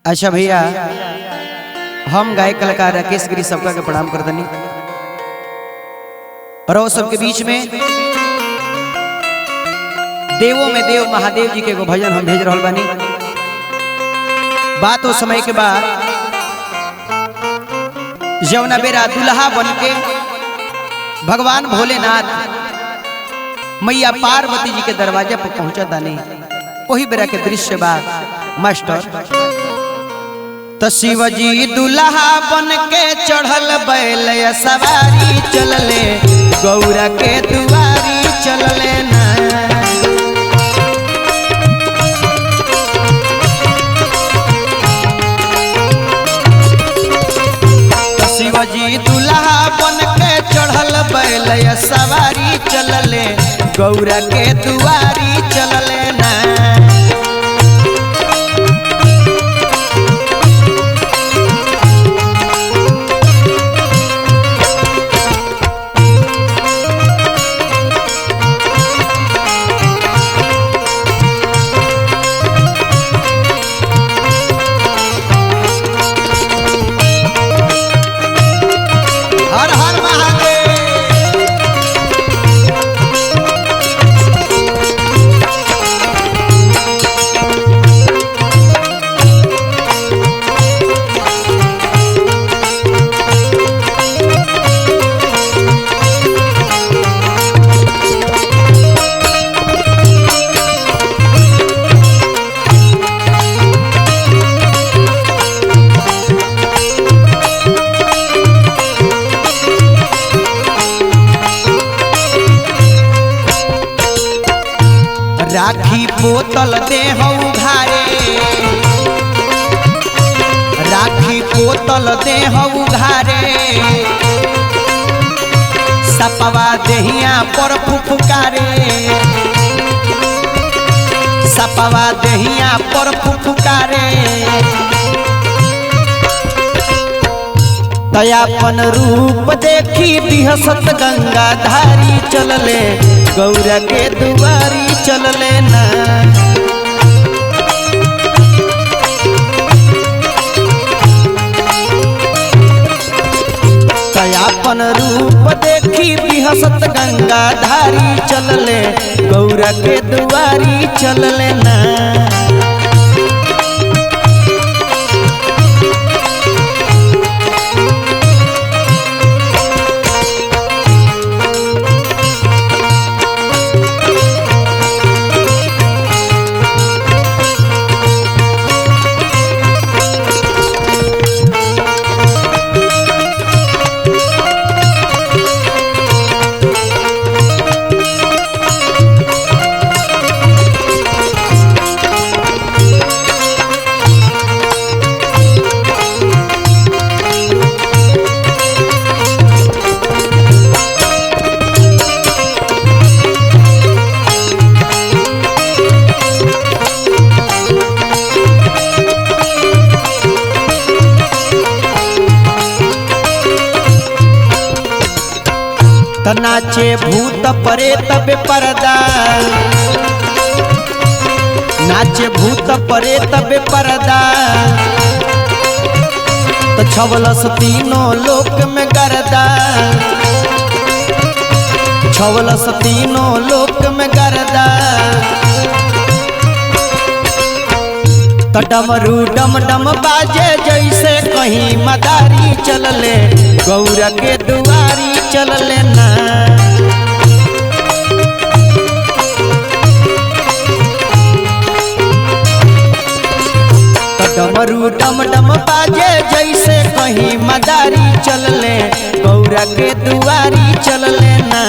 अच्छा भैया, हम गायक कलाकार राकेश गिरी सबका के प्रणाम कर दनी और वो सबके बीच में देवों में देव महादेव जी के एगो भजन हम भेज रहल बानी। बात उस समय के बाद जवना बेरा दुल्हा बन के भगवान भोलेनाथ मैया पार्वती जी के दरवाजे पर पहुंचा दानी, वही बेरा के दृश्य बात मास्टर। तो शिवजी दुल्हा बन के चढ़ल बैल सवारी चलले, गौरा के दुआरी चलले ना। तो शिवजी दुल्हा बन के चढ़ल बैल सवारी चलले, गौरा के दुआरी चलले ना। राखी बोतल दे घारे, राखी बोतल दे घारे, सपवा देहिया पर फुफकारे, सपवा देहिया पर फुफकारे। तयापन रूप देखी बिहसत गंगा धारी चलले, गौरा के दुआरी चलले ना। तयापन रूप देखी बिहसत गंगा धारी चलले, गौरा के दुआरी चलले ना। नाचे भूत प्रेत बेपरदा, नाचे भूत प्रेत बेपरदा। तो छवलस तीनों लोक में गर्दा, छवलस तीनों लोक में गर्दा। तो डमरू डम डम बाजे जैसे कहीं मदारी चलले, गौरा के दुआरी चलले ना। तो डमरू डम डम बाजे जैसे कहीं मदारी चलले, गौरा के दुआरी चलले ना।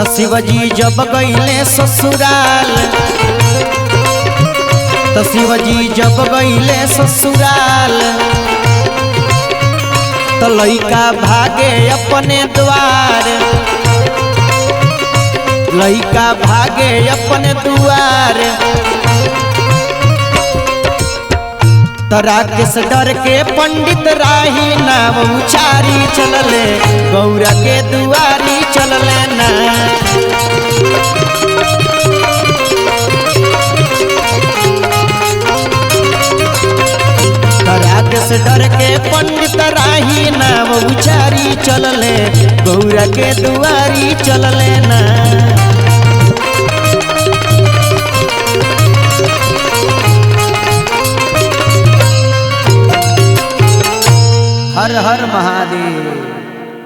तो शिवजी जब गईले ससुराल, तो शिवजी जब गईले ससुराल, तो लइका भागे अपने द्वार, लइका भागे अपने द्वार। तो राकेश डर के पंडित राही नाम उचारी चलले, गौरा के दुआरी चलले ना। तो राकेश डर के पंडित राही नाम उचारी चलले, गौरा के दुआरी चलले ना। हर हर महादेव।